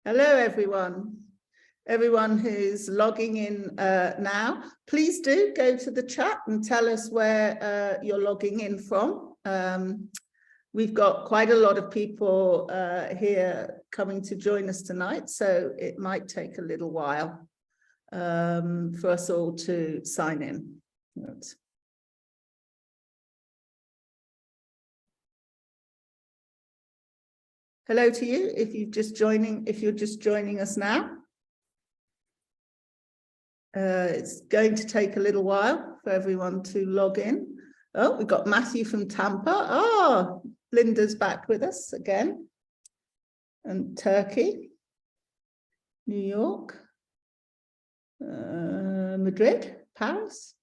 Hello, everyone. Everyone who's logging in now, please do go to the chat and tell us where you're logging in from. We've got quite a lot of people here coming to join us tonight, so it might take a little while for us all to sign in. Oops. Hello to you if you're just joining us now. It's going to take a little while for everyone to log in. Oh, we've got Matthew from Tampa. Oh, Linda's back with us again. And Turkey, New York, Madrid, Paris,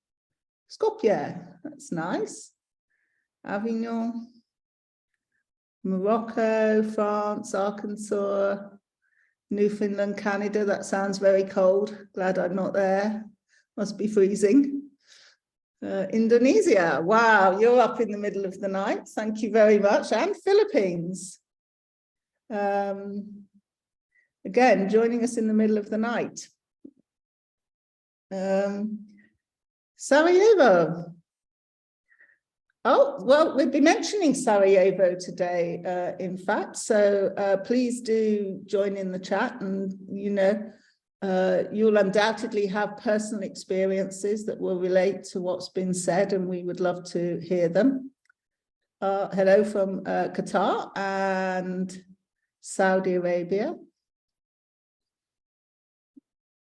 Skopje, that's nice. Avignon, Morocco, France, Arkansas, Newfoundland, Canada. That sounds very cold. Glad I'm not there. Must be freezing. Indonesia. Wow, you're up in the middle of the night. Thank you very much. And Philippines. Again, joining us in the middle of the night. Sarajevo. Oh, well, we'll be mentioning Sarajevo today, in fact, so please do join in the chat, and, you know, you'll undoubtedly have personal experiences that will relate to what's been said, and we would love to hear them. Hello from Qatar and Saudi Arabia.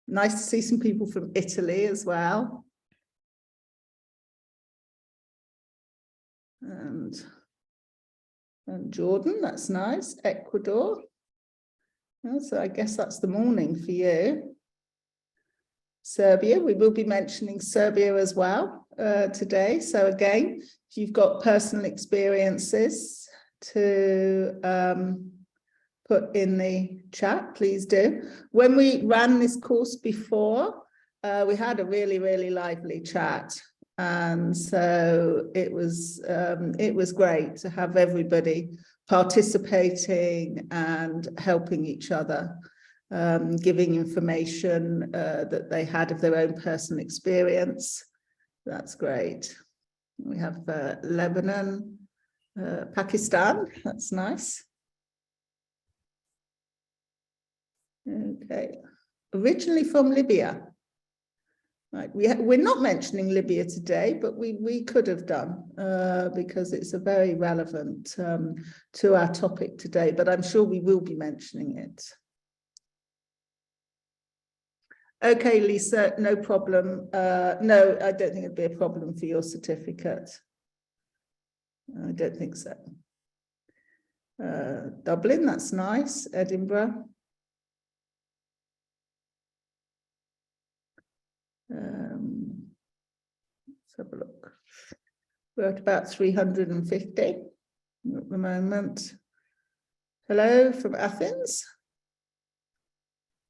Nice to see some people from Italy as well. And Jordan, that's nice. Ecuador. So I guess that's the morning for you. Serbia, we will be mentioning Serbia as well today. So again, if you've got personal experiences to put in the chat, please do. When we ran this course before, we had a really, really lively chat. And so it was great to have everybody participating and helping each other, giving information that they had of their own personal experience. That's great. We have Lebanon, Pakistan, that's nice. Okay, originally from Libya. Right, we're not mentioning Libya today, but we could have done because it's a very relevant to our topic today, but I'm sure we will be mentioning it. Okay, Lisa, no problem. No, I don't think it'd be a problem for your certificate. I don't think so. Dublin, that's nice. Edinburgh. Let's have a look. We're at about 350 at the moment. Hello from Athens.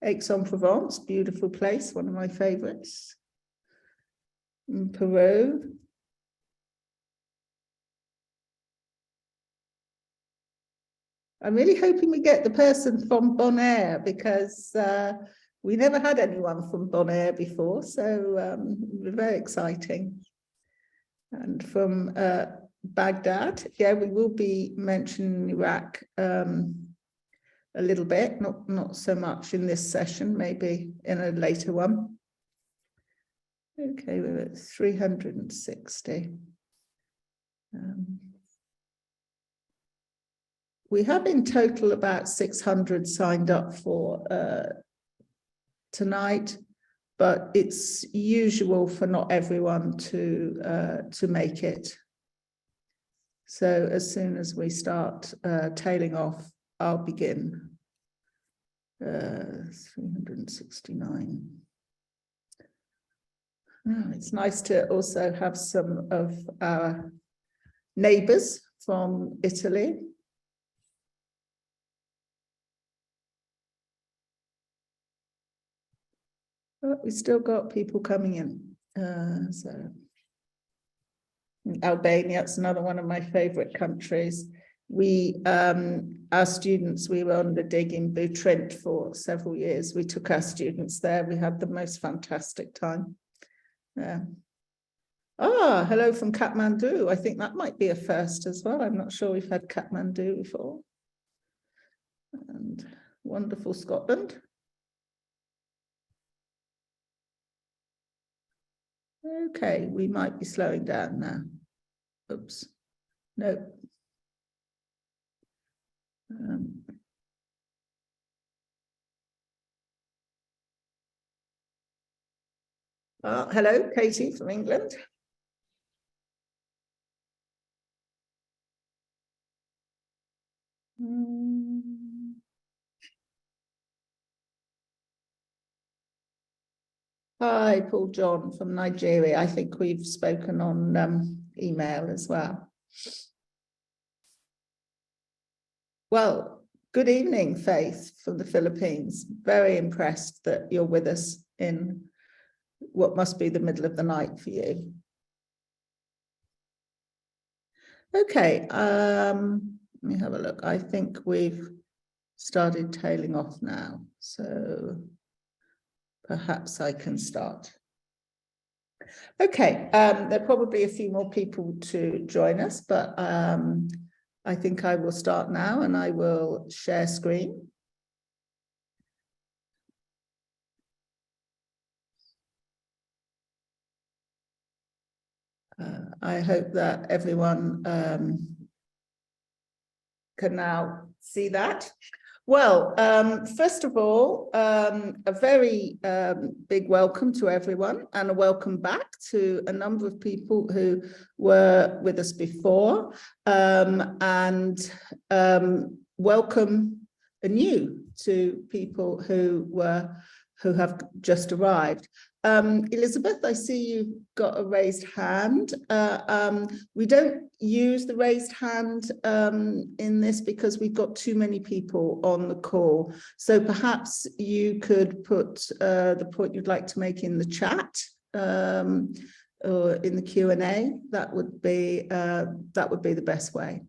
Aix-en-Provence, beautiful place, one of my favorites. In Peru. I'm really hoping we get the person from Bonaire, because we never had anyone from Bonaire before, so very exciting. And from Baghdad, yeah, we will be mentioning Iraq a little bit, not so much in this session, maybe in a later one. Okay, we're at 360. We have in total about 600 signed up for tonight, but it's usual for not everyone to make it. So as soon as we start tailing off, I'll begin. 369. Oh, it's nice to also have some of our neighbours from Italy. Oh, we still got people coming in. So Albania, it's another one of my favorite countries. our students, we were on the dig in Butrint for several years. We took our students there. We had the most fantastic time. Yeah. Ah, hello from Kathmandu. I think that might be a first as well. I'm not sure we've had Kathmandu before. And wonderful Scotland. Okay, we might be slowing down now. Oops, no. Hello, Katie from England. Hi, Paul John from Nigeria. I think we've spoken on email as well. Well, good evening, Faith from the Philippines. Very impressed that you're with us in what must be the middle of the night for you. Okay, let me have a look. I think we've started tailing off now, so perhaps I can start. Okay, there are probably a few more people to join us, but I think I will start now and I will share screen. I hope that everyone can now see that. Well, first of all, a very big welcome to everyone and a welcome back to a number of people who were with us before, and welcome anew to people who have just arrived. Elizabeth, I see you've got a raised hand. We don't use the raised hand in this because we've got too many people on the call. So perhaps you could put the point you'd like to make in the chat or in the Q&A. That would be the best way.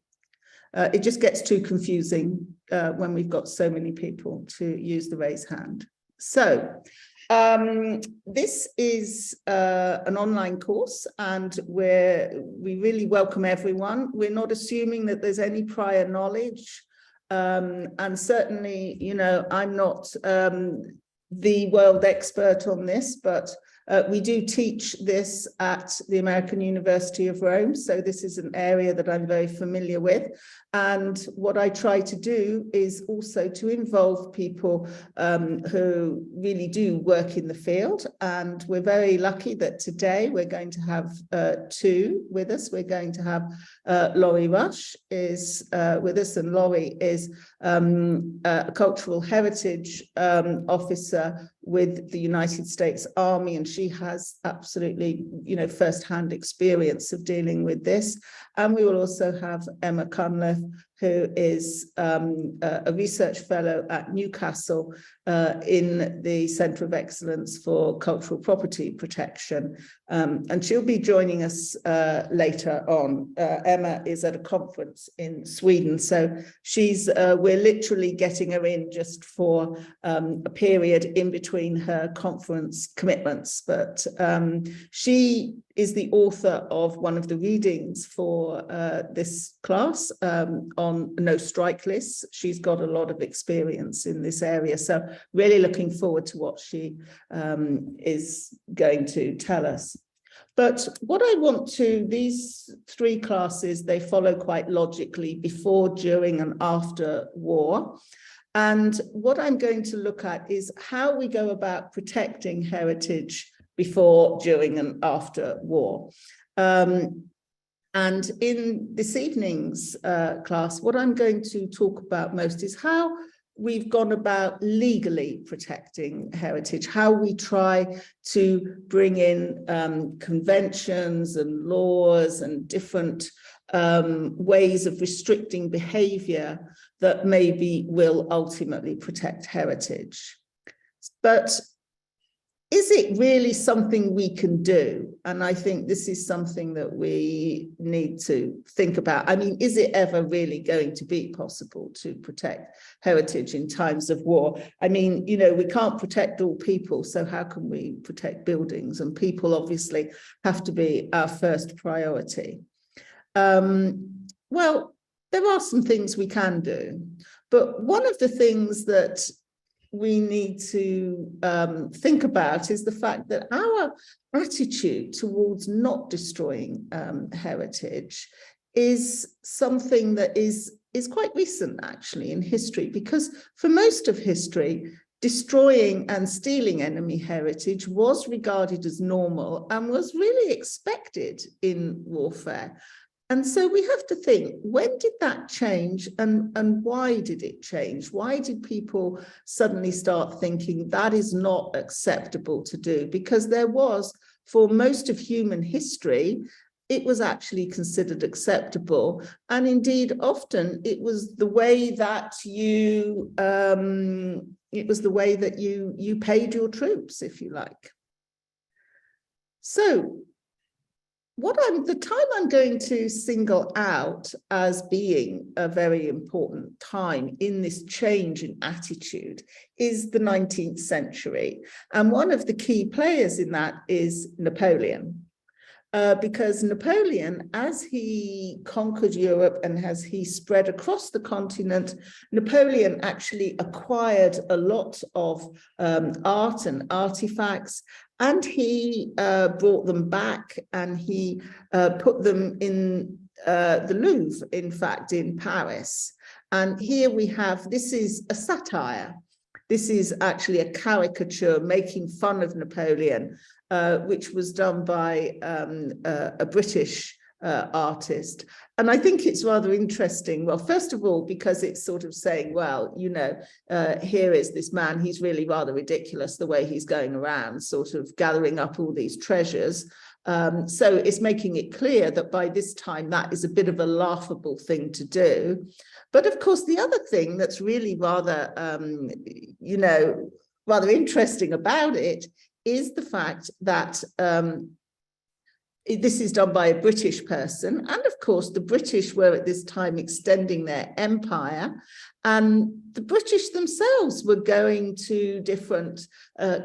It just gets too confusing when we've got so many people to use the raised hand. So this is an online course and we really welcome everyone. We're not assuming that there's any prior knowledge, and certainly, you know, I'm not the world expert on this, but we do teach this at the American University of Rome, so this is an area that I'm very familiar with. And what I try to do is also to involve people who really do work in the field. And we're very lucky that today we're going to have two with us. We're going to have Laurie Rush is with us, and Laurie is a cultural heritage officer with the United States Army, and she has absolutely, you know, first-hand experience of dealing with this. And we will also have Emma Cunliffe, who is a research fellow at Newcastle in the Centre of Excellence for Cultural Property Protection. And she'll be joining us later on. Emma is at a conference in Sweden, so we're literally getting her in just for a period in between her conference commitments. But she is the author of one of the readings for this class on no strike lists. She's got a lot of experience in this area, so really looking forward to what she is going to tell us. But what I want to, these three classes, they follow quite logically before, during, and after war. And what I'm going to look at is how we go about protecting heritage before, during, and after war. And in this evening's class, what I'm going to talk about most is how we've gone about legally protecting heritage, how we try to bring in conventions and laws and different ways of restricting behavior that maybe will ultimately protect heritage. But is it really something we can do? And I think this is something that we need to think about. I mean, is it ever really going to be possible to protect heritage in times of war? I mean, you know, we can't protect all people, so how can we protect buildings? And people obviously have to be our first priority. Well, there are some things we can do, but one of the things that we need to think about is the fact that our attitude towards not destroying heritage is something that is quite recent, actually, in history, because for most of history, destroying and stealing enemy heritage was regarded as normal and was really expected in warfare. And so we have to think, when did that change and why did it change? Why did people suddenly start thinking that is not acceptable to do? Because there was, for most of human history, it was actually considered acceptable. And indeed, often it was the way that you paid your troops, if you like. So the time I'm going to single out as being a very important time in this change in attitude is the 19th century. And one of the key players in that is Napoleon. Because Napoleon, as he conquered Europe and as he spread across the continent, Napoleon actually acquired a lot of art and artifacts, and he brought them back and he put them in the Louvre, in fact, in Paris. And here we have, this is a satire. This is actually a caricature making fun of Napoleon, which was done by a British artist. And I think it's rather interesting. Well, first of all, because it's sort of saying, well, you know, here is this man, he's really rather ridiculous the way he's going around sort of gathering up all these treasures. So it's making it clear that by this time that is a bit of a laughable thing to do. But of course, the other thing that's really rather, you know, rather interesting about it is the fact that this is done by a British person. And of course, the British were at this time extending their empire. And the British themselves were going to different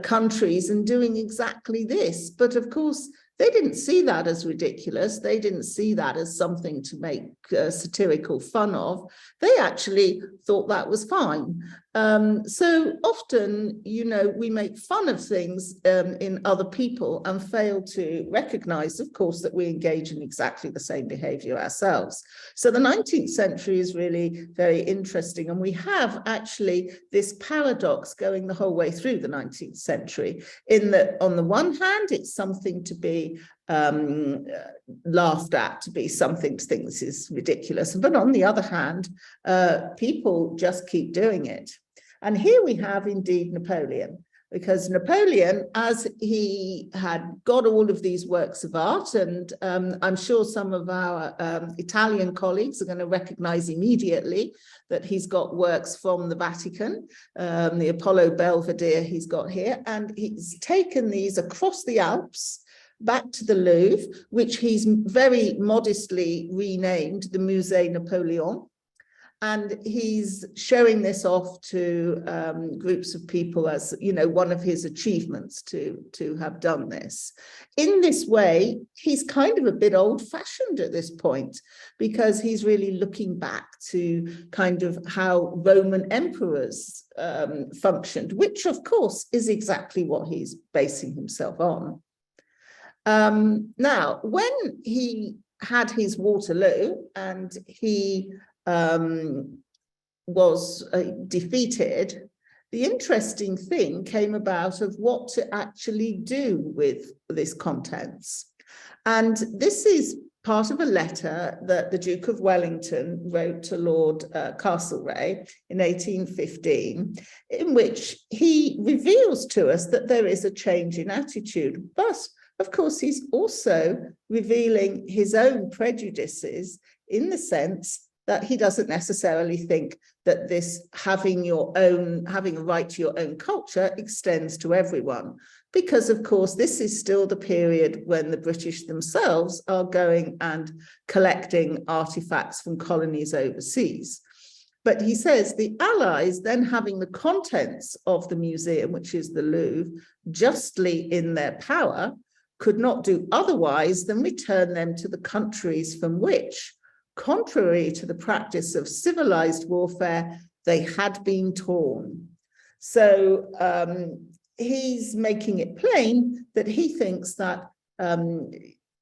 countries and doing exactly this. But of course, they didn't see that as ridiculous. They didn't see that as something to make satirical fun of. They actually thought that was fine. So often, you know, we make fun of things in other people and fail to recognize, of course, that we engage in exactly the same behavior ourselves. So the 19th century is really very interesting. And we have actually this paradox going the whole way through the 19th century, in that on the one hand, it's something to be laughed at, to be something to think this is ridiculous. But on the other hand, people just keep doing it. And here we have indeed Napoleon, because Napoleon, as he had got all of these works of art, and I'm sure some of our Italian colleagues are going to recognize immediately that he's got works from the Vatican, the Apollo Belvedere he's got here, and he's taken these across the Alps back to the Louvre, which he's very modestly renamed the Musée Napoléon. And he's showing this off to groups of people as, you know, one of his achievements to have done this. In this way, he's kind of a bit old-fashioned at this point, because he's really looking back to kind of how Roman emperors functioned, which of course is exactly what he's basing himself on. Now, when he had his Waterloo and he was defeated, the interesting thing came about of what to actually do with this contents. And this is part of a letter that the Duke of Wellington wrote to Lord Castlereagh in 1815, in which he reveals to us that there is a change in attitude. But of course, he's also revealing his own prejudices, in the sense that he doesn't necessarily think that this having a right to your own culture extends to everyone, because of course this is still the period when the British themselves are going and collecting artifacts from colonies overseas. But he says the Allies, then having the contents of the museum, which is the Louvre, justly in their power, could not do otherwise than return them to the countries from which, contrary to the practice of civilized warfare, they had been torn. So he's making it plain that he thinks that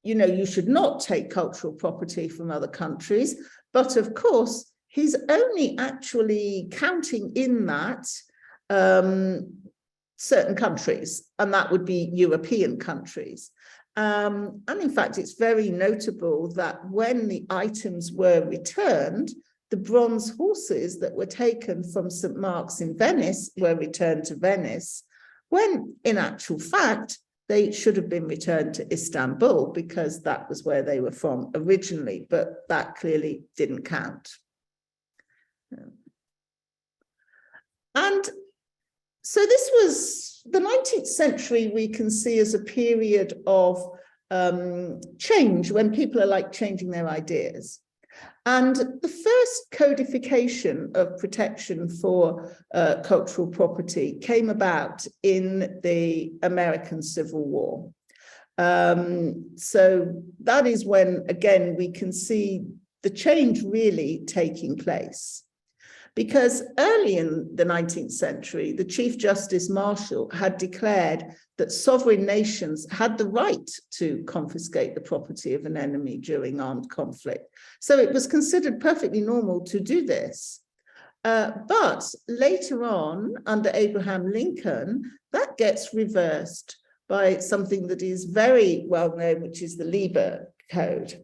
you should not take cultural property from other countries, but of course he's only actually counting in that certain countries, and that would be European countries. And in fact, it's very notable that when the items were returned, the bronze horses that were taken from St. Mark's in Venice were returned to Venice, when in actual fact, they should have been returned to Istanbul because that was where they were from originally, but that clearly didn't count. And so this was the 19th century, we can see as a period of change, when people are like changing their ideas. And the first codification of protection for cultural property came about in the American Civil War. So that is when, again, we can see the change really taking place. Because early in the 19th century, the Chief Justice Marshall had declared that sovereign nations had the right to confiscate the property of an enemy during armed conflict. So it was considered perfectly normal to do this. But later on, under Abraham Lincoln, that gets reversed by something that is very well known, which is the Lieber Code.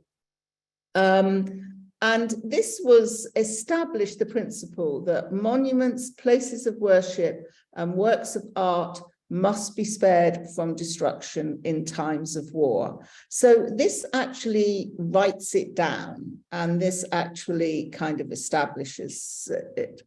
And this was established the principle that monuments, places of worship, and works of art must be spared from destruction in times of war. So this actually writes it down, and this actually kind of establishes it.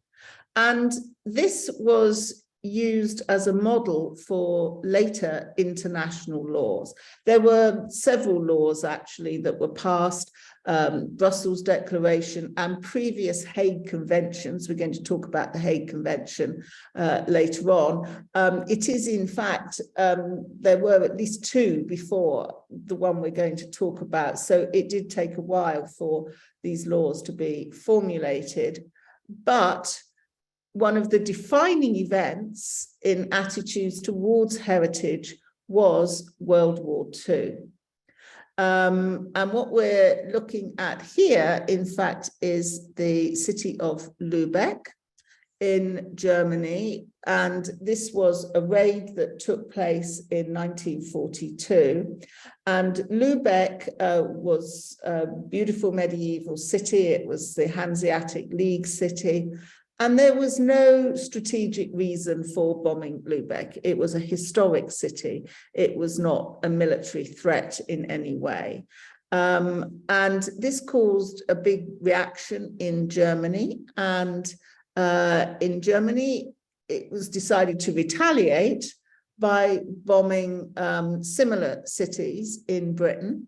And this was used as a model for later international laws. There were several laws actually that were passed, Brussels Declaration and previous Hague Conventions. We're going to talk about the Hague Convention later on. It is in fact, there were at least two before the one we're going to talk about. So it did take a while for these laws to be formulated. But one of the defining events in attitudes towards heritage was World War II. And what we're looking at here, in fact, is the city of Lübeck in Germany. And this was a raid that took place in 1942. And Lübeck was a beautiful medieval city. It was the Hanseatic League city. And there was no strategic reason for bombing Lübeck. It was a historic city. It was not a military threat in any way. And this caused a big reaction in Germany. And in Germany, it was decided to retaliate by bombing similar cities in Britain.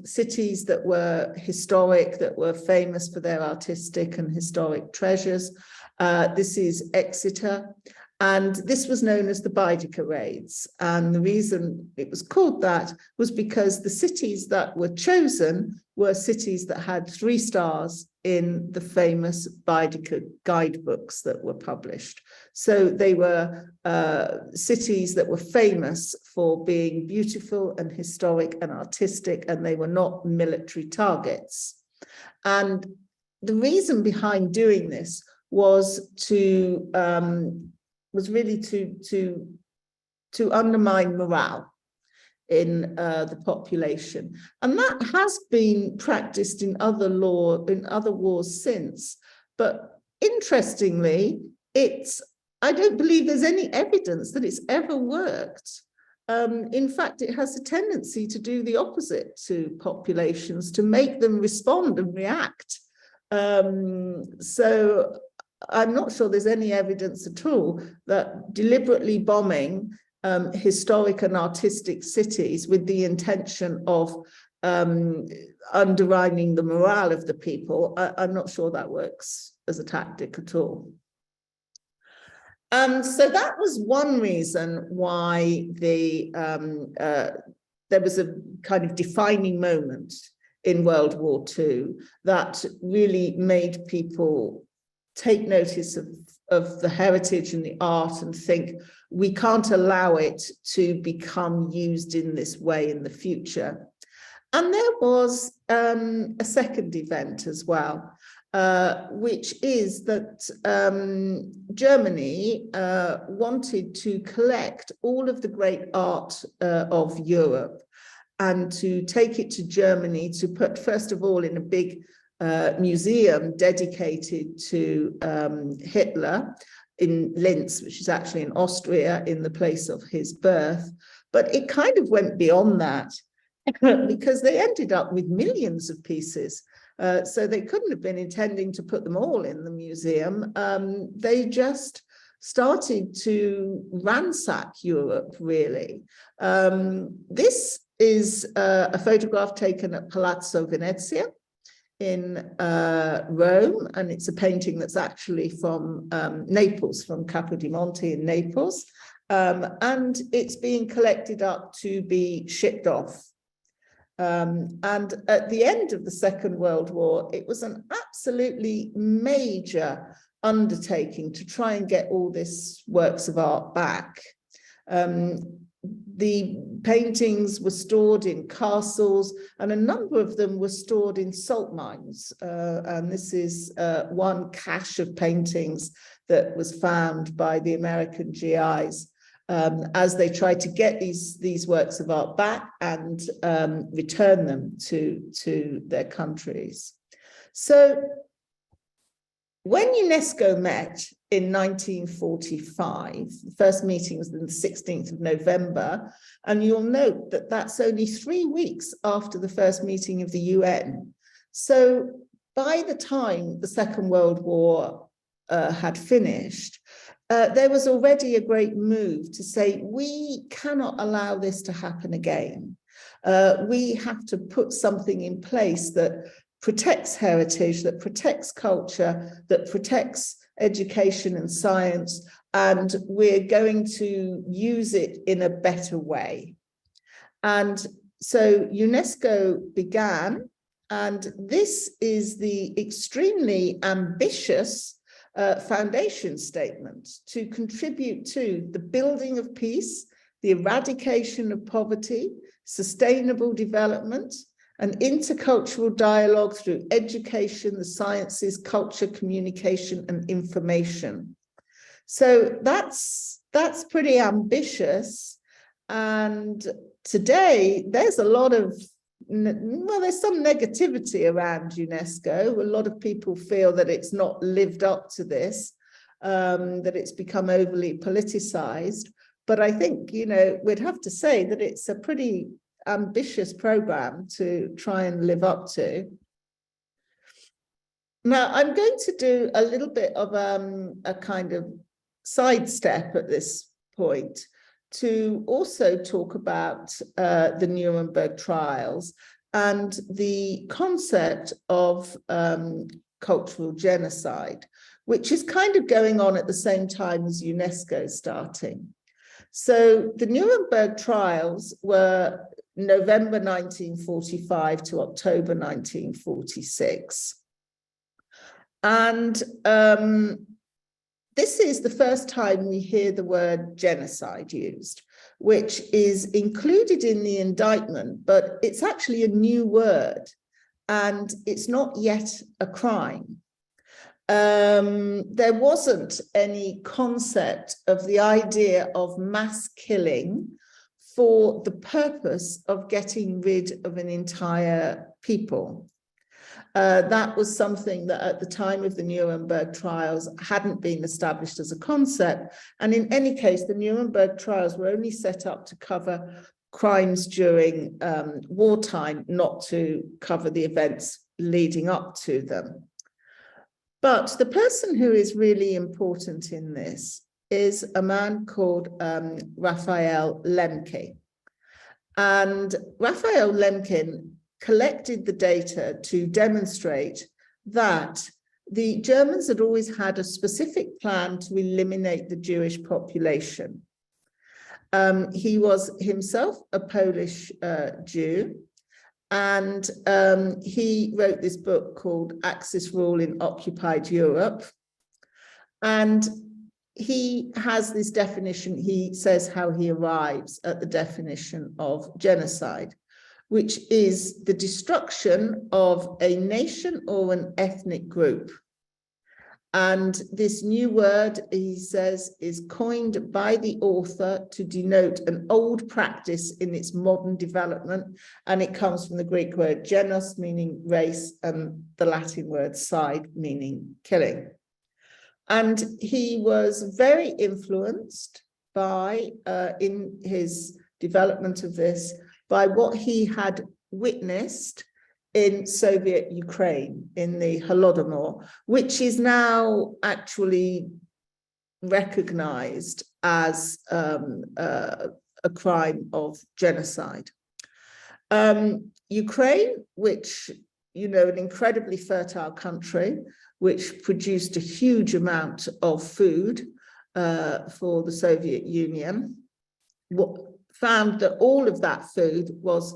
Cities that were historic, that were famous for their artistic and historic treasures. This is Exeter, and this was known as the Baedeker raids. And the reason it was called that was because the cities that were chosen were cities that had 3 stars in the famous Baedeker guidebooks that were published. So they were cities that were famous for being beautiful and historic and artistic, and they were not military targets. And the reason behind doing this was really to undermine morale in the population. And that has been practiced in other wars since. But interestingly, I don't believe there's any evidence that it's ever worked. In fact, it has a tendency to do the opposite to populations, to make them respond and react So I'm not sure there's any evidence at all that deliberately bombing historic and artistic cities with the intention of undermining the morale of the people, I'm not sure that works as a tactic at all. So that was one reason why there was a kind of defining moment in World War II that really made people take notice of the heritage and the art and think, we can't allow it to become used in this way in the future. And there was a second event as well, which is that Germany wanted to collect all of the great art of Europe and to take it to Germany to put, first of all, in a big museum dedicated to Hitler in Linz, which is actually in Austria, in the place of his birth. But it kind of went beyond that because they ended up with millions of pieces. So they couldn't have been intending to put them all in the museum. They just started to ransack Europe, really. This is a photograph taken at Palazzo Venezia in Rome, and it's a painting that's actually from Naples, from Capodimonte in Naples, and it's being collected up to be shipped off. And at the end of the Second World War, it was an absolutely major undertaking to try and get all these works of art back. The paintings were stored in castles, and a number of them were stored in salt mines. And this is one cache of paintings that was found by the American GIs as they tried to get these works of art back and return them to their countries. So when UNESCO met in 1945, the first meeting was on the 16th of November, and you'll note that that's only 3 weeks after the first meeting of the UN. So by the time the Second World War had finished, there was already a great move to say, we cannot allow this to happen again. We have to put something in place that protects heritage, that protects culture, that protects education and science, and we're going to use it in a better way. And so UNESCO began, and this is the extremely ambitious foundation statement to contribute to the building of peace, the eradication of poverty, sustainable development, and intercultural dialogue through education, the sciences, culture, communication, and information. So that's pretty ambitious. And today there's a lot of, well, there's some negativity around UNESCO. A lot of people feel that it's not lived up to this, that it's become overly politicized. But I think, you know, we'd have to say that it's a pretty ambitious program to try and live up to. Now, I'm going to do a little bit of a kind of sidestep at this point to also talk about the Nuremberg trials and the concept of cultural genocide, which is kind of going on at the same time as UNESCO starting. So the Nuremberg trials were November 1945 to October 1946. And this is the first time we hear the word genocide used, which is included in the indictment, but it's actually a new word and it's not yet a crime. There wasn't any concept of the idea of mass killing for the purpose of getting rid of an entire people. That was something that at the time of the Nuremberg trials hadn't been established as a concept. And in any case, the Nuremberg trials were only set up to cover crimes during wartime, not to cover the events leading up to them. But the person who is really important in this is a man called Raphael Lemkin. And Raphael Lemkin collected the data to demonstrate that the Germans had always had a specific plan to eliminate the Jewish population. He was himself a Polish Jew, and he wrote this book called Axis Rule in Occupied Europe. And he has this definition. He says how he arrives at the definition of genocide, which is the destruction of a nation or an ethnic group. And this new word, he says, is coined by the author to denote an old practice in its modern development. And it comes from the Greek word genos, meaning race, and the Latin word cide, meaning killing. And he was very influenced by, in his development of this, by what he had witnessed in Soviet Ukraine, in the Holodomor, which is now actually recognized as a crime of genocide. Ukraine, which, you know, an incredibly fertile country, which produced a huge amount of food for the Soviet Union, found that all of that food was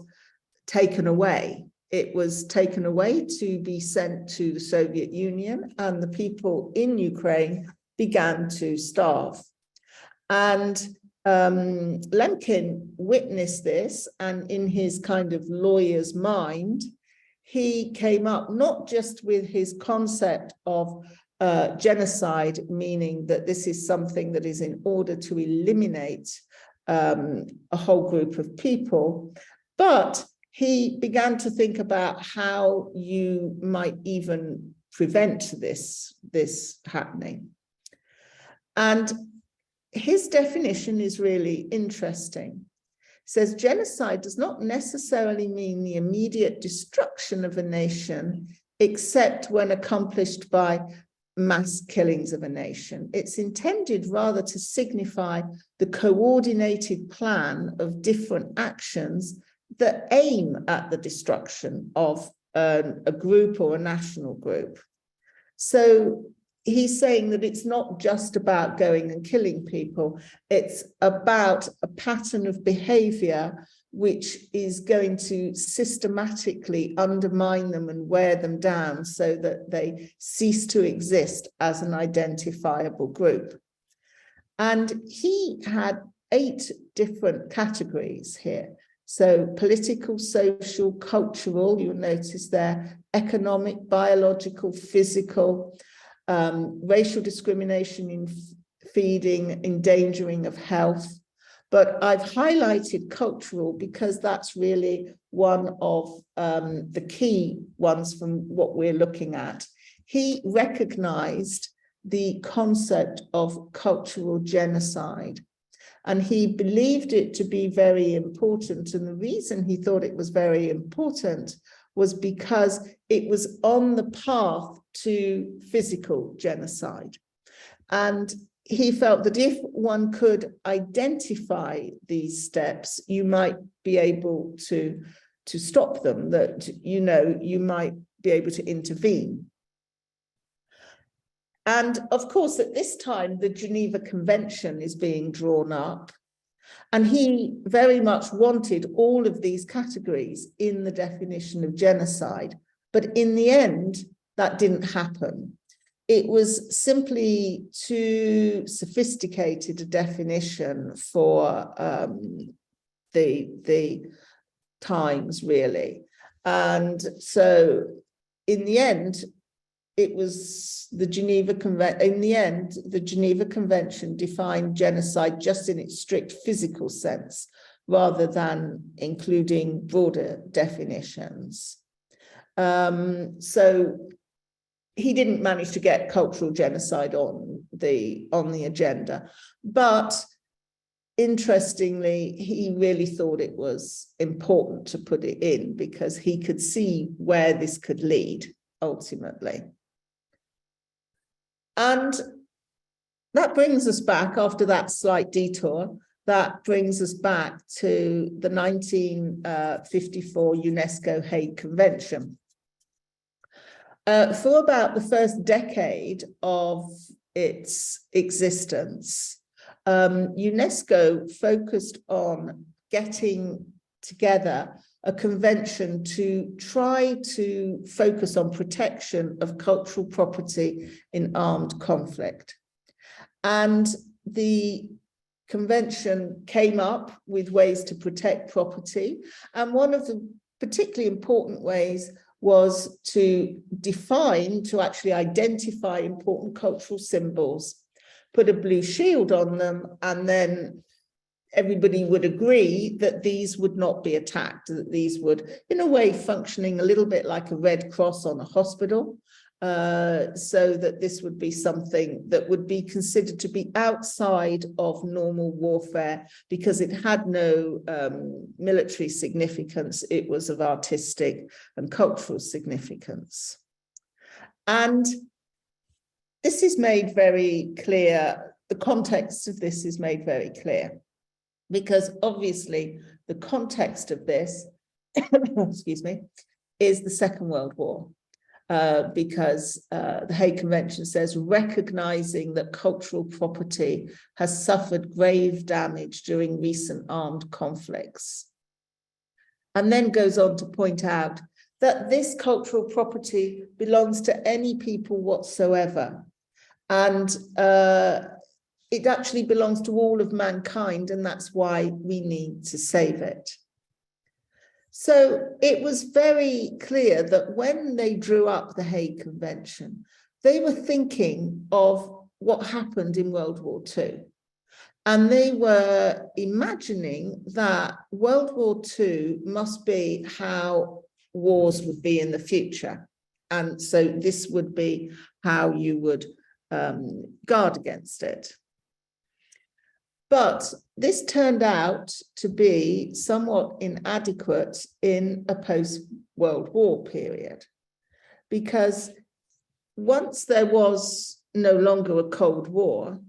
taken away. It was taken away to be sent to the Soviet Union, and the people in Ukraine began to starve. And Lemkin witnessed this, and in his kind of lawyer's mind, he came up not just with his concept of genocide, meaning that this is something that is in order to eliminate a whole group of people, but he began to think about how you might even prevent this happening. And his definition is really interesting. It says genocide does not necessarily mean the immediate destruction of a nation, except when accomplished by mass killings of a nation. It's intended rather to signify the coordinated plan of different actions that aim at the destruction of a group or a national group. So he's saying that it's not just about going and killing people, it's about a pattern of behavior which is going to systematically undermine them and wear them down so that they cease to exist as an identifiable group. And he had 8 different categories here. So political, social, cultural, you'll notice there, economic, biological, physical, racial discrimination in feeding, endangering of health. But I've highlighted cultural because that's really one of the key ones from what we're looking at. He recognized the concept of cultural genocide, and he believed it to be very important. And the reason he thought it was very important was because it was on the path to physical genocide. And he felt that if one could identify these steps, you might be able to stop them, that, you know, you might be able to intervene. And of course, at this time, the Geneva Convention is being drawn up, and he very much wanted all of these categories in the definition of genocide. But in the end, that didn't happen. It was simply too sophisticated a definition for the times, really. And so in the end, it was the Geneva Convention. In the end, the Geneva Convention defined genocide just in its strict physical sense, rather than including broader definitions. So he didn't manage to get cultural genocide on the agenda, but interestingly, he really thought it was important to put it in because he could see where this could lead ultimately. And that brings us back, after that slight detour, that brings us back to the 1954 UNESCO Hague Convention. For about the first decade of its existence, UNESCO focused on getting together a convention to try to focus on protection of cultural property in armed conflict. And the convention came up with ways to protect property. And one of the particularly important ways was to define, to actually identify important cultural symbols, put a blue shield on them, and then everybody would agree that these would not be attacked, that these would, in a way, functioning a little bit like a Red Cross on a hospital, so that this would be something that would be considered to be outside of normal warfare because it had no military significance. It was of artistic and cultural significance. And this is made very clear, the context of this is made very clear, because obviously the context of this, excuse me, is the Second World War. Because the Hague Convention says recognizing that cultural property has suffered grave damage during recent armed conflicts. And then goes on to point out that this cultural property belongs to any people whatsoever. And it actually belongs to all of mankind, and that's why we need to save it. So it was very clear that when they drew up the Hague Convention, they were thinking of what happened in World War II. And they were imagining that World War II must be how wars would be in the future. And so this would be how you would guard against it. But this turned out to be somewhat inadequate in a post-World War period, because once there was no longer a Cold War,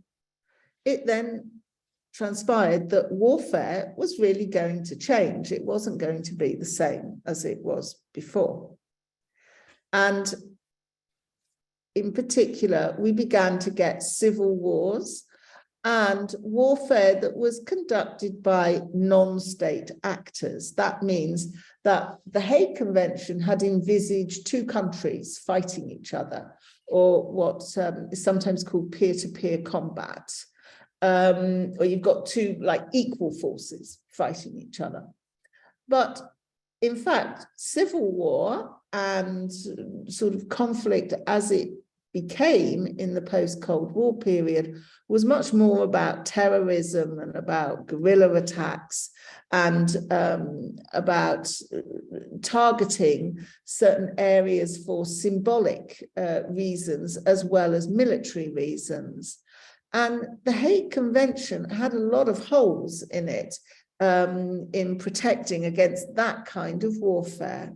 it then transpired that warfare was really going to change. It wasn't going to be the same as it was before. And in particular, we began to get civil wars and warfare that was conducted by non-state actors. That means that the Hague Convention had envisaged two countries fighting each other, or what is sometimes called peer-to-peer combat. Or you've got two like equal forces fighting each other. But in fact, civil war and sort of conflict as it became in the post-Cold War period was much more about terrorism and about guerrilla attacks and about targeting certain areas for symbolic reasons as well as military reasons. And the Hague Convention had a lot of holes in it in protecting against that kind of warfare.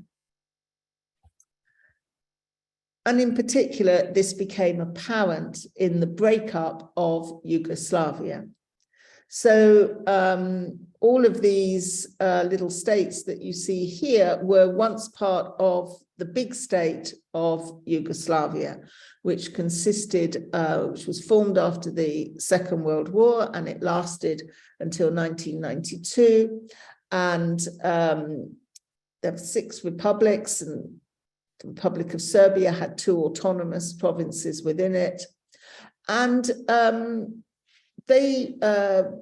And in particular, this became apparent in the breakup of Yugoslavia. So all of these little states that you see here were once part of the big state of Yugoslavia, which consisted, which was formed after the Second World War, and it lasted until 1992. And there were 6 republics, and the Republic of Serbia had 2 autonomous provinces within it. And they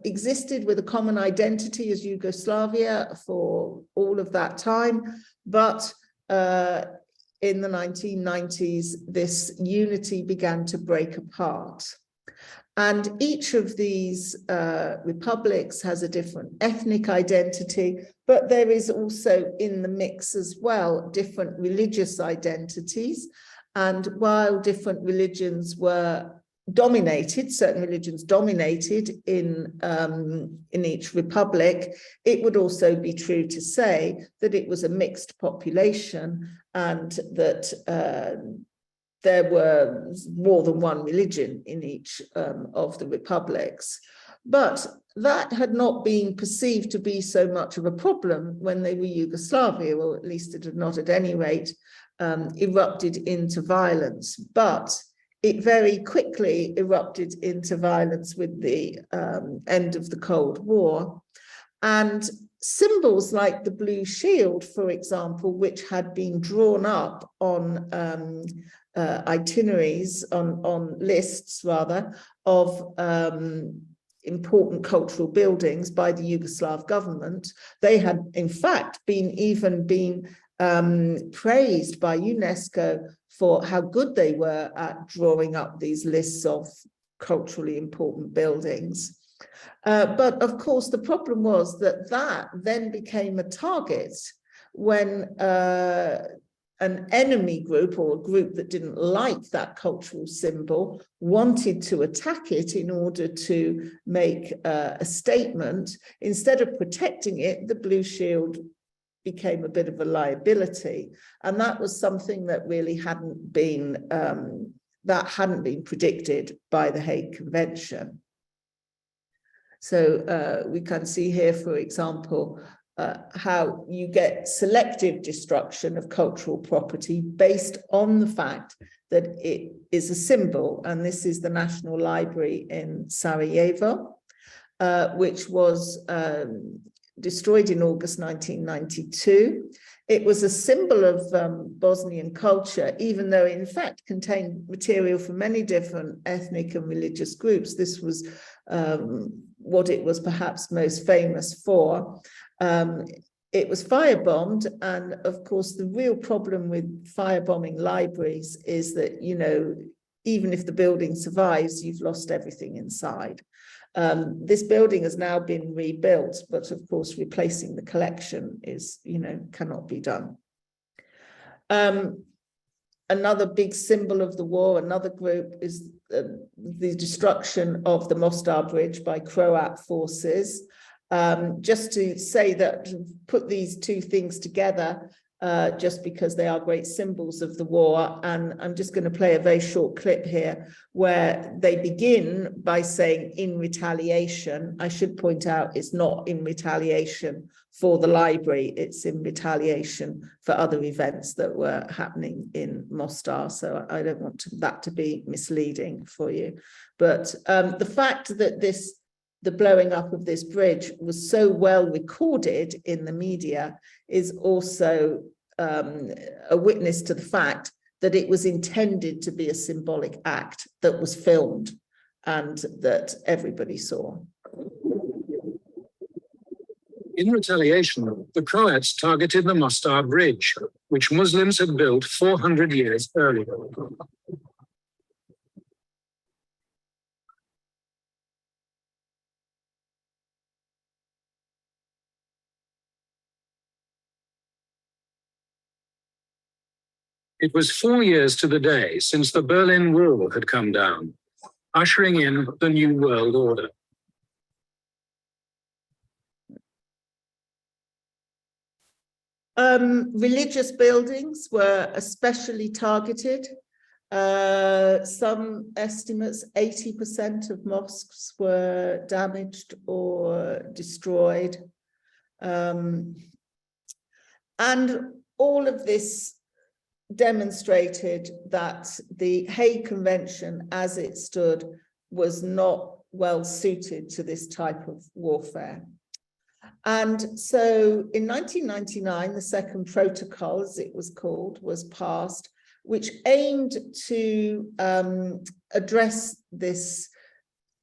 existed with a common identity as Yugoslavia for all of that time. But in the 1990s, this unity began to break apart. And each of these republics has a different ethnic identity, but there is also in the mix as well different religious identities. And while different religions were dominated, certain religions dominated in each republic, it would also be true to say that it was a mixed population and that there were more than one religion in each of the republics. But that had not been perceived to be so much of a problem when they were Yugoslavia, or at least it had not at any rate erupted into violence. But it very quickly erupted into violence with the end of the Cold War. And symbols like the blue shield, for example, which had been drawn up on itineraries, on lists rather, of important cultural buildings by the Yugoslav government. They had in fact even been praised by UNESCO for how good they were at drawing up these lists of culturally important buildings. But of course, the problem was that that then became a target when an enemy group, or a group that didn't like that cultural symbol, wanted to attack it in order to make a statement. Instead of protecting it, the blue shield became a bit of a liability. And that was something that really hadn't been predicted by the Hague Convention. So we can see here, for example, how you get selective destruction of cultural property based on the fact that it is a symbol. And this is the National Library in Sarajevo, which was destroyed in August 1992. It was a symbol of Bosnian culture, even though it in fact contained material from many different ethnic and religious groups. This was what it was perhaps most famous for. It was firebombed, and of course the real problem with firebombing libraries is that, you know, even if the building survives, you've lost everything inside. This building has now been rebuilt, but of course replacing the collection is, you know, cannot be done. Another big symbol of the war, another group, is the destruction of the Mostar Bridge by Croat forces. Just to say that, put these two things together, just because they are great symbols of the war. And I'm just going to play a very short clip here where they begin by saying in retaliation. I should point out it's not in retaliation for the library, it's in retaliation for other events that were happening in Mostar. So I don't want that to be misleading for you. But the fact that the blowing up of this bridge was so well recorded in the media is also a witness to the fact that it was intended to be a symbolic act that was filmed and that everybody saw. In retaliation, the Croats targeted the Mostar Bridge, which Muslims had built 400 years earlier. It was 4 years to the day since the Berlin Wall had come down, ushering in the New World Order. Religious buildings were especially targeted. Some estimates, 80% of mosques were damaged or destroyed. And all of this demonstrated that the Hague Convention, as it stood, was not well suited to this type of warfare. And so in 1999, the second protocol, as it was called, was passed, which aimed to address this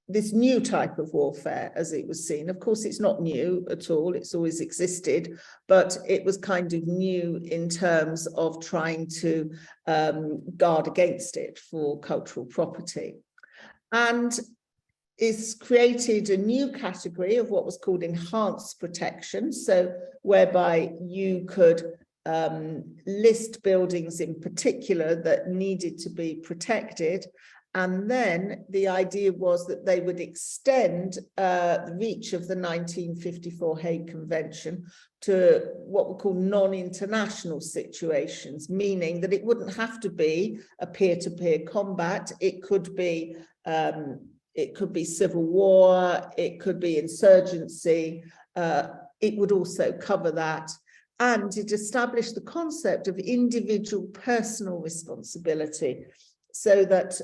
new type of warfare as it was seen. Of course, it's not new at all, it's always existed, but it was kind of new in terms of trying to guard against it for cultural property. And it's created a new category of what was called enhanced protection, so whereby you could list buildings in particular that needed to be protected, And then the idea was that they would extend the reach of the 1954 Hague Convention to what we call non-international situations, meaning that it wouldn't have to be a peer-to-peer combat. It could be civil war, it could be insurgency. It would also cover that. And it established the concept of individual personal responsibility, so that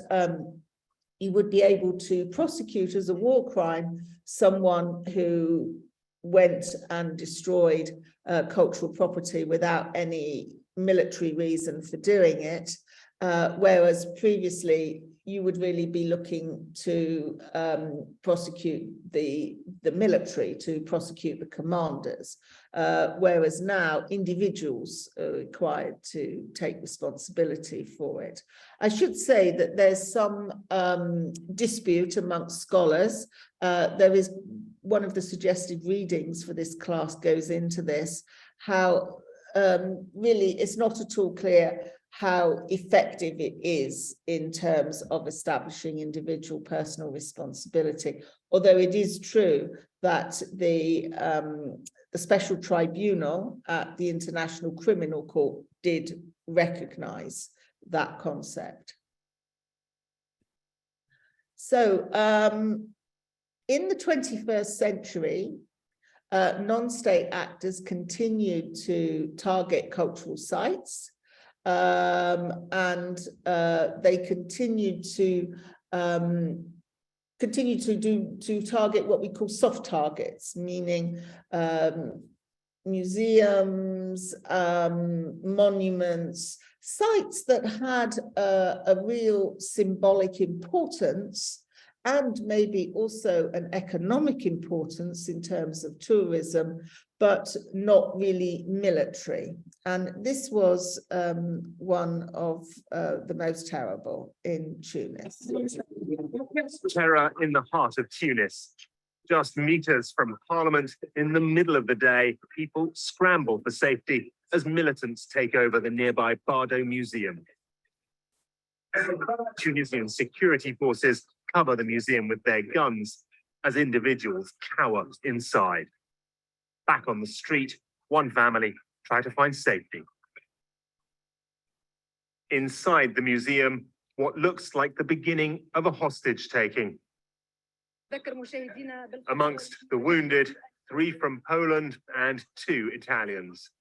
you would be able to prosecute as a war crime someone who went and destroyed cultural property without any military reason for doing it, whereas previously you would really be looking to prosecute the military, to prosecute the commanders, whereas now individuals are required to take responsibility for it. I should say that there's some dispute amongst scholars. There is one of the suggested readings for this class goes into this, how really it's not at all clear how effective it is in terms of establishing individual personal responsibility, although it is true that the special tribunal at the International Criminal Court did recognize that concept. So in the 21st century, non-state actors continued to target cultural sites, and they continued to target what we call soft targets, meaning museums, monuments, sites that had a real symbolic importance and maybe also an economic importance in terms of tourism, but not really military. And this was one of the most terrible in Tunis. Terror in the heart of Tunis. Just meters from Parliament, in the middle of the day, people scramble for safety as militants take over the nearby Bardo Museum. Tunisian security forces cover the museum with their guns as individuals cower inside. Back on the street, one family try to find safety. Inside the museum, what looks like the beginning of a hostage taking. Amongst the wounded, 3 from Poland and 2 Italians.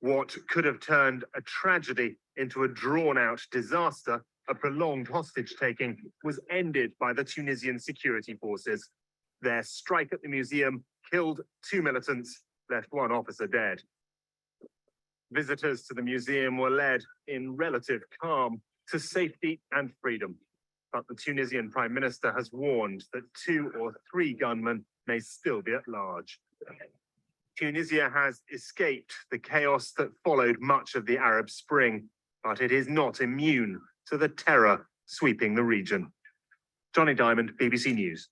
What could have turned a tragedy into a drawn-out disaster, a prolonged hostage-taking, was ended by the Tunisian security forces. Their strike at the museum killed 2 militants, left 1 officer dead. Visitors to the museum were led in relative calm to safety and freedom. But the Tunisian Prime Minister has warned that 2 or 3 gunmen may still be at large. Tunisia has escaped the chaos that followed much of the Arab Spring, but it is not immune to the terror sweeping the region. Johnny Diamond, BBC News.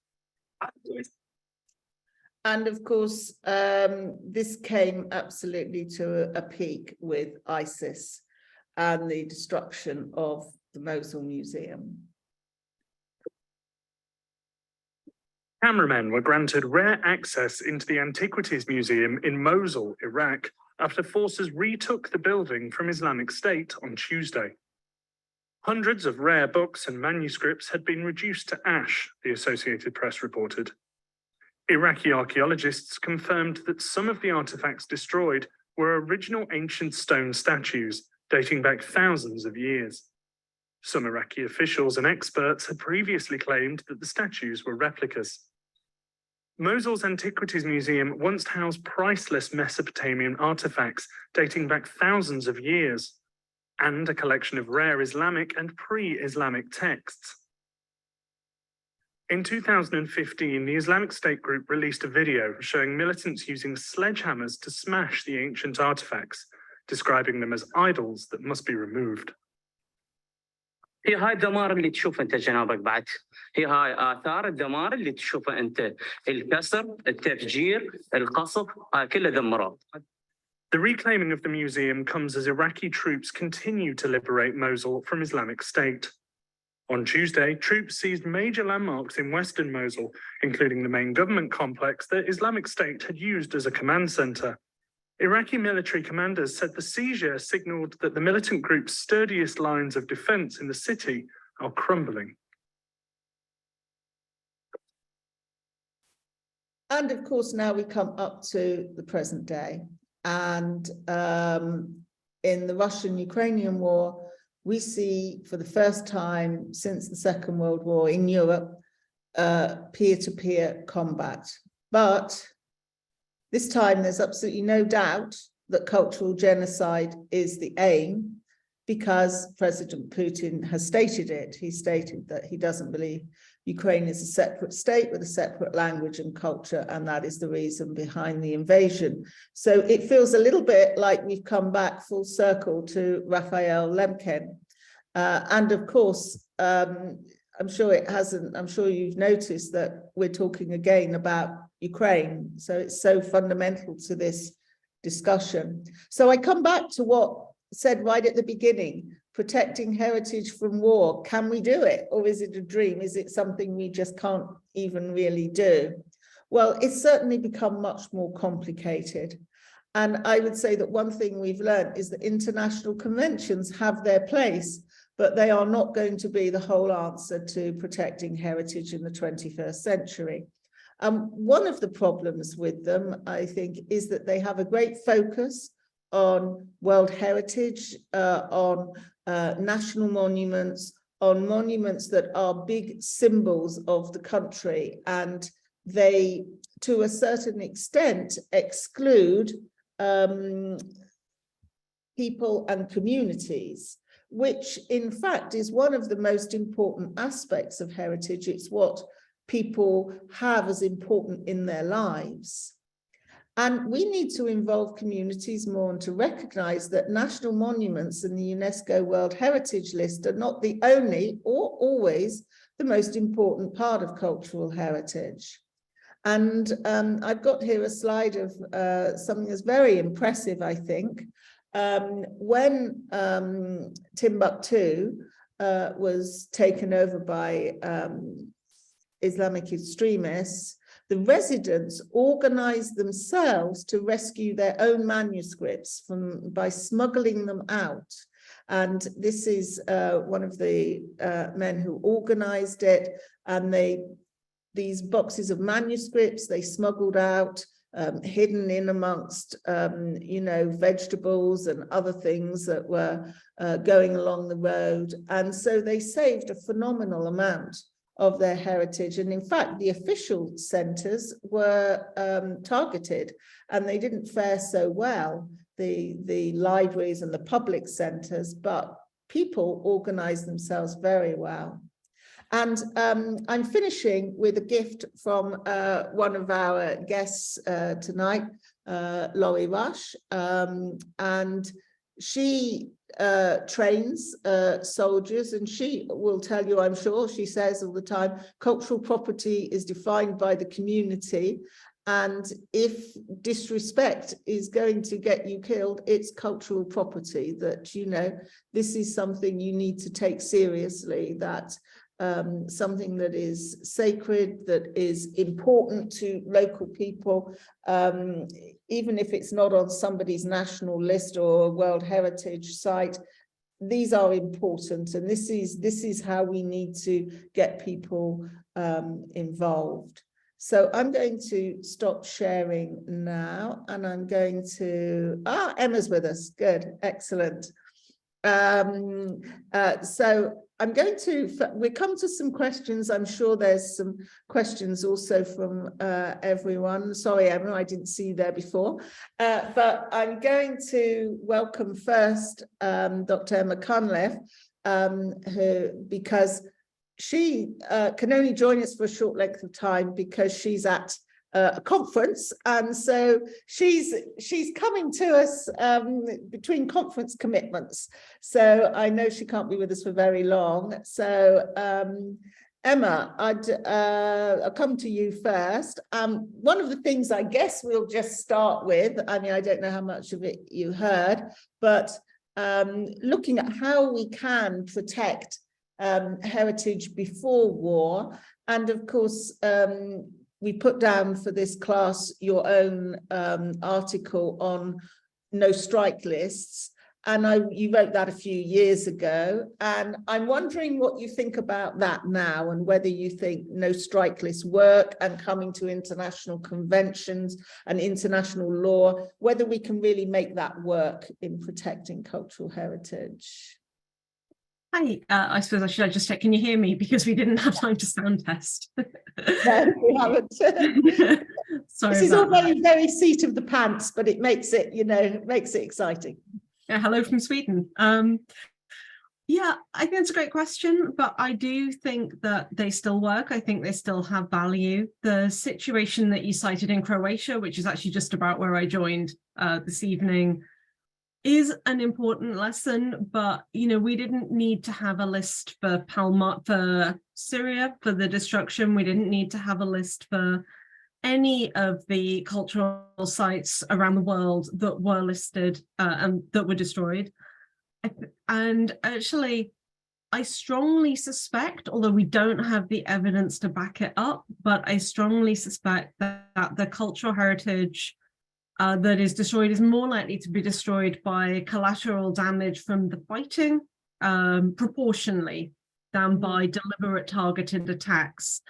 And of course, this came absolutely to a peak with ISIS and the destruction of the Mosul Museum. Cameramen were granted rare access into the Antiquities Museum in Mosul, Iraq, after forces retook the building from Islamic State on Tuesday. Hundreds of rare books and manuscripts had been reduced to ash, the Associated Press reported. Iraqi archaeologists confirmed that some of the artifacts destroyed were original ancient stone statues dating back thousands of years. Some Iraqi officials and experts had previously claimed that the statues were replicas. Mosul's Antiquities Museum once housed priceless Mesopotamian artifacts dating back thousands of years, and a collection of rare Islamic and pre-Islamic texts. In 2015, the Islamic State group released a video showing militants using sledgehammers to smash the ancient artifacts, describing them as idols that must be removed. هي هاي الدمار اللي تشوفه انت جنابك بعد، هي هاي آثار الدمار اللي تشوفه انت، الكسر، التفجير، القصف، كله دمره. The reclaiming of the museum comes as Iraqi troops continue to liberate Mosul from Islamic State. On Tuesday, troops seized major landmarks in western Mosul, including the main government complex that Islamic State had used as a command center. Iraqi military commanders said the seizure signaled that the militant group's sturdiest lines of defense in the city are crumbling. And of course, now we come up to the present day. And in the Russian-Ukrainian war, we see for the first time since the Second World War in Europe, peer-to-peer combat. But this time there's absolutely no doubt that cultural genocide is the aim, because President Putin has stated it. He stated that he doesn't believe Ukraine is a separate state with a separate language and culture, and that is the reason behind the invasion. So it feels a little bit like we've come back full circle to Raphael Lemkin. And of course, I'm sure it hasn't, I'm sure you've noticed that we're talking again about Ukraine. So it's so fundamental to this discussion. So I come back to what said right at the beginning, protecting heritage from war. Can we do it? Or is it a dream? Is it something we just can't even really do? Well, it's certainly become much more complicated. And I would say that one thing we've learned is that international conventions have their place, but they are not going to be the whole answer to protecting heritage in the 21st century. One of the problems with them, I think, is that they have a great focus on world heritage, on national monuments, on monuments that are big symbols of the country, and they, to a certain extent, exclude people and communities, which in fact is one of the most important aspects of heritage. It's what people have as important in their lives. And we need to involve communities more and to recognize that national monuments in the UNESCO World Heritage List are not the only or always the most important part of cultural heritage. And I've got here a slide of something that's very impressive, I think. When Timbuktu was taken over by Islamic extremists, the residents organized themselves to rescue their own manuscripts by smuggling them out. And this is one of the men who organized it. And these boxes of manuscripts, they smuggled out, hidden in amongst, vegetables and other things that were going along the road. And so they saved a phenomenal amount of their heritage. And in fact, the official centers were targeted, and they didn't fare so well, the libraries and the public centers, but people organized themselves very well. And I'm finishing with a gift from one of our guests tonight, Laurie Rush, and she trains soldiers, and she will tell you, I'm sure, she says all the time, cultural property is defined by the community, and if disrespect is going to get you killed, it's cultural property. That, this is something you need to take seriously, that something that is sacred, that is important to local people, even if it's not on somebody's national list or a World Heritage site. These are important, and this is how we need to get people involved. So I'm going to stop sharing now, and I'm going to, Emma's with us, good, excellent. So I'm going to, we come to some questions. I'm sure there's some questions also from everyone. Sorry, Emma, I didn't see you there before. But I'm going to welcome first Dr. Emma Cunliffe, because she can only join us for a short length of time because she's at a conference, and so she's coming to us between conference commitments, so I know she can't be with us for very long. So Emma, I'll come to you first. One of the things I guess we'll just start with, I mean, I don't know how much of it you heard, but looking at how we can protect heritage before war. And of course, we put down for this class your own article on no strike lists. And you wrote that a few years ago. And I'm wondering what you think about that now, and whether you think no strike lists work, and coming to international conventions and international law, whether we can really make that work in protecting cultural heritage. Hi, I suppose I should just check, can you hear me? Because we didn't have time to sound test. No, we haven't. Sorry. This is all very, very seat of the pants, but it makes it, makes it exciting. Yeah, hello from Sweden. Yeah, I think it's a great question, but I do think that they still work. I think they still have value. The situation that you cited in Croatia, which is actually just about where I joined this evening, is an important lesson, but we didn't need to have a list for for Syria, for the destruction. We didn't need to have a list for any of the cultural sites around the world that were listed and that were destroyed. And actually, I strongly suspect, although we don't have the evidence to back it up, but I strongly suspect that the cultural heritage that is destroyed is more likely to be destroyed by collateral damage from the fighting, proportionally, than by deliberate targeted attacks.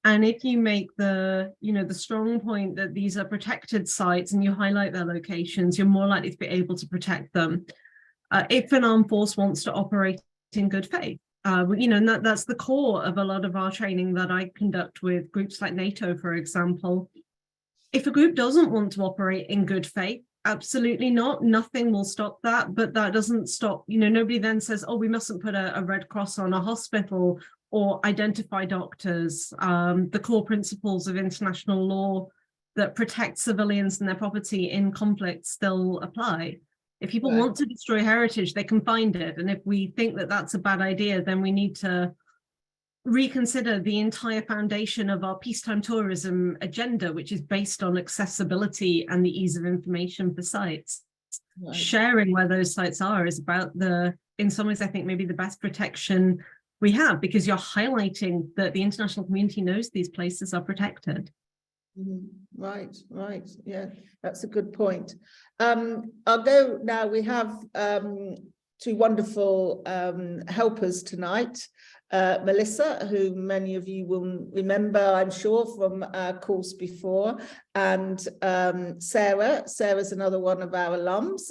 And if you make the strong point that these are protected sites and you highlight their locations, you're more likely to be able to protect them. If an armed force wants to operate in good faith, and that's the core of a lot of our training that I conduct with groups like NATO, for example. If a group doesn't want to operate in good faith, absolutely not. Nothing will stop that, but that doesn't stop, nobody then says, oh, we mustn't put a Red Cross on a hospital or identify doctors. The core principles of international law that protect civilians and their property in conflict still apply. If people want to destroy heritage, they can find it. And if we think that that's a bad idea, then we need to reconsider the entire foundation of our peacetime tourism agenda, which is based on accessibility and the ease of information for sites. Right. Sharing where those sites are is about in some ways, I think maybe the best protection we have, because you're highlighting that the international community knows these places are protected. Right. Yeah, that's a good point. I'll go now. We have two wonderful helpers tonight. Melissa, who many of you will remember, I'm sure, from our course before, and Sarah. Sarah's another one of our alums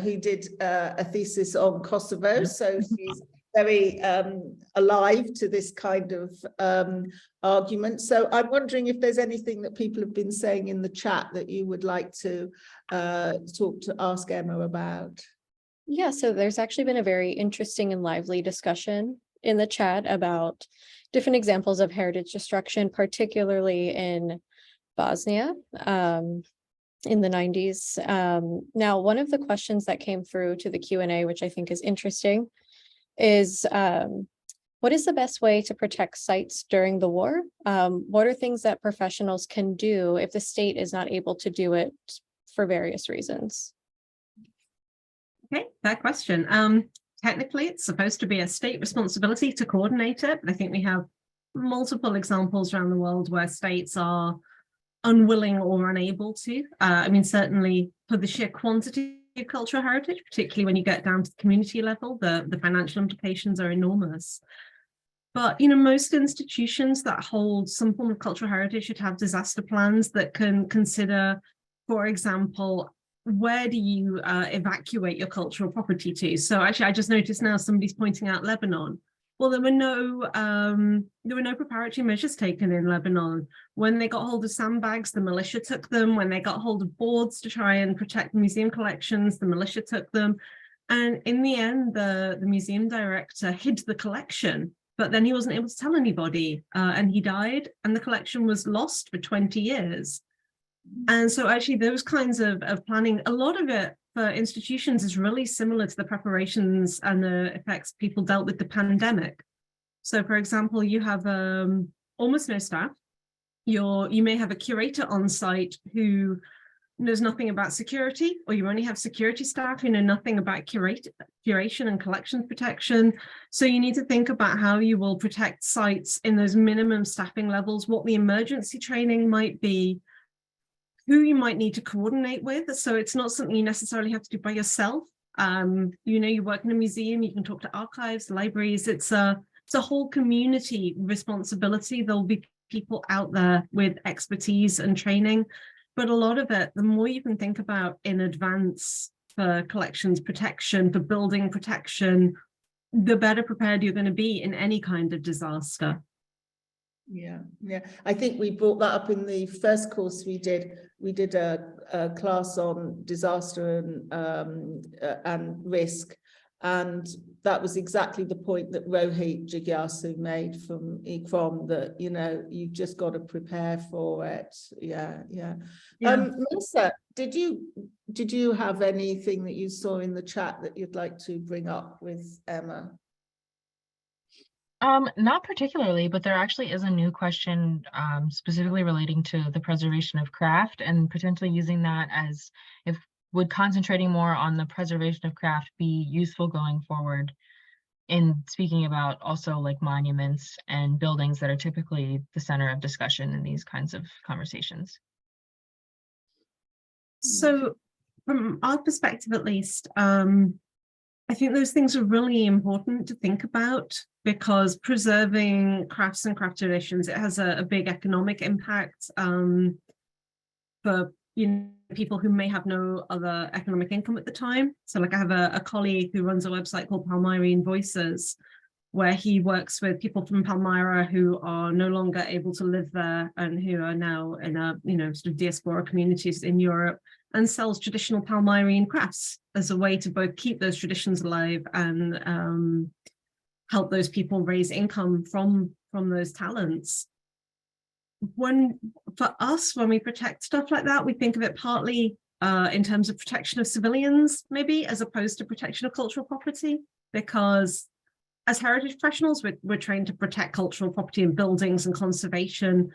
who did a thesis on Kosovo, so she's very alive to this kind of argument. So I'm wondering if there's anything that people have been saying in the chat that you would like to ask Emma about. Yeah, so there's actually been a very interesting and lively discussion in the chat about different examples of heritage destruction, particularly in Bosnia in the 90s. Now, one of the questions that came through to the Q&A, which I think is interesting, is what is the best way to protect sites during the war? What are things that professionals can do if the state is not able to do it for various reasons? Okay, fair question. Technically, it's supposed to be a state responsibility to coordinate it, but I think we have multiple examples around the world where states are unwilling or unable to. I mean, certainly for the sheer quantity of cultural heritage, particularly when you get down to the community level, the financial implications are enormous. But, most institutions that hold some form of cultural heritage should have disaster plans that can consider, for example, where do you evacuate your cultural property to? So actually, I just noticed now somebody's pointing out Lebanon. Well, there were no preparatory measures taken in Lebanon. When they got hold of sandbags, the militia took them. When they got hold of boards to try and protect museum collections, the militia took them. And in the end, the museum director hid the collection, but then he wasn't able to tell anybody, and he died, and the collection was lost for 20 years. And so actually those kinds of planning, a lot of it for institutions is really similar to the preparations and the effects people dealt with the pandemic. So for example, you have almost no staff. You may have a curator on site who knows nothing about security, or you only have security staff who know nothing about curation and collections protection. So you need to think about how you will protect sites in those minimum staffing levels, what the emergency training might be, who you might need to coordinate with. So it's not something you necessarily have to do by yourself. You know, you work in a museum, you can talk to archives, libraries. It's a whole community responsibility. There'll be people out there with expertise and training. But a lot of it, the more you can think about in advance for collections protection, for building protection, the better prepared you're going to be in any kind of disaster. Yeah, I think we brought that up in the first course we did. We did a class on disaster and risk, and that was exactly the point that Rohit Jigyasu made from ECROM, that, you know, you've just got to prepare for it. Yeah. Melissa, did you have anything that you saw in the chat that you'd like to bring up with Emma? Not particularly, but there actually is a new question specifically relating to the preservation of craft, and potentially using that as, if would concentrating more on the preservation of craft be useful going forward in speaking about also like monuments and buildings that are typically the center of discussion in these kinds of conversations. So from our perspective, at least, I think those things are really important to think about, because preserving crafts and craft traditions, it has a big economic impact for, you know, people who may have no other economic income at the time. So like I have a colleague who runs a website called Palmyrene Voices, where he works with people from Palmyra who are no longer able to live there and who are now in a, you know, sort of diaspora communities in Europe, and sells traditional Palmyrene crafts as a way to both keep those traditions alive and help those people raise income from those talents. For us, when we protect stuff like that, we think of it partly in terms of protection of civilians, maybe, as opposed to protection of cultural property, because as heritage professionals, we're trained to protect cultural property and buildings and conservation,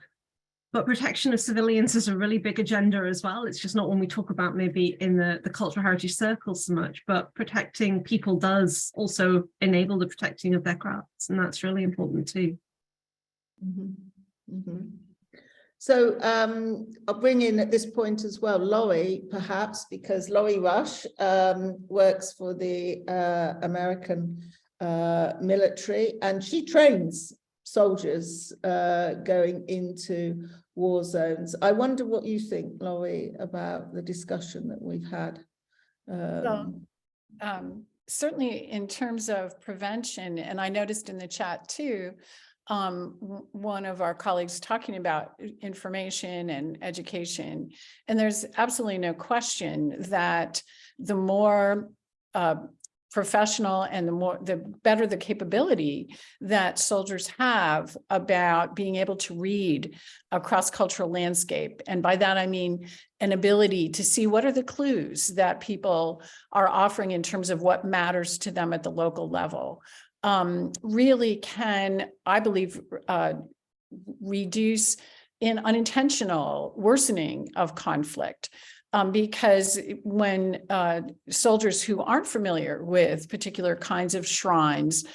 but protection of civilians is a really big agenda as well. It's just not one we talk about maybe in the cultural heritage circles so much, but protecting people does also enable the protecting of their crafts, and that's really important too. So I'll bring in at this point as well Laurie, perhaps, because Laurie Rush works for the American military, and she trains soldiers going into war zones. I wonder what you think, Laurie, about the discussion that we've had. Certainly in terms of prevention, and I noticed in the chat too, one of our colleagues talking about information and education, and there's absolutely no question that the more professional and the better the capability that soldiers have about being able to read a cross-cultural landscape. And by that, I mean an ability to see what are the clues that people are offering in terms of what matters to them at the local level. Really can, I believe, reduce in unintentional worsening of conflict. Because when soldiers who aren't familiar with particular kinds of shrines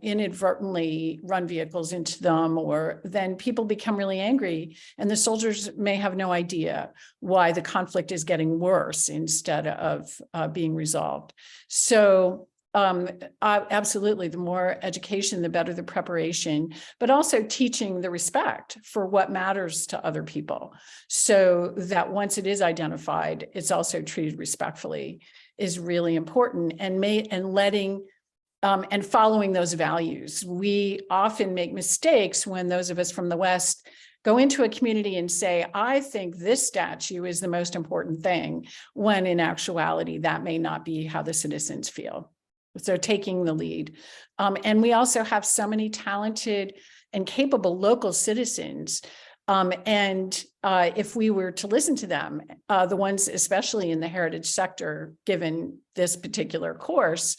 inadvertently run vehicles into them, or then people become really angry, and the soldiers may have no idea why the conflict is getting worse instead of being resolved. So absolutely, the more education, the better the preparation, but also teaching the respect for what matters to other people, so that once it is identified, it's also treated respectfully is really important, and letting and following those values. We often make mistakes when those of us from the West go into a community and say, I think this statue is the most important thing, when in actuality, that may not be how the citizens feel. So taking the lead. And we also have so many talented and capable local citizens. And if we were to listen to them, the ones especially in the heritage sector, given this particular course,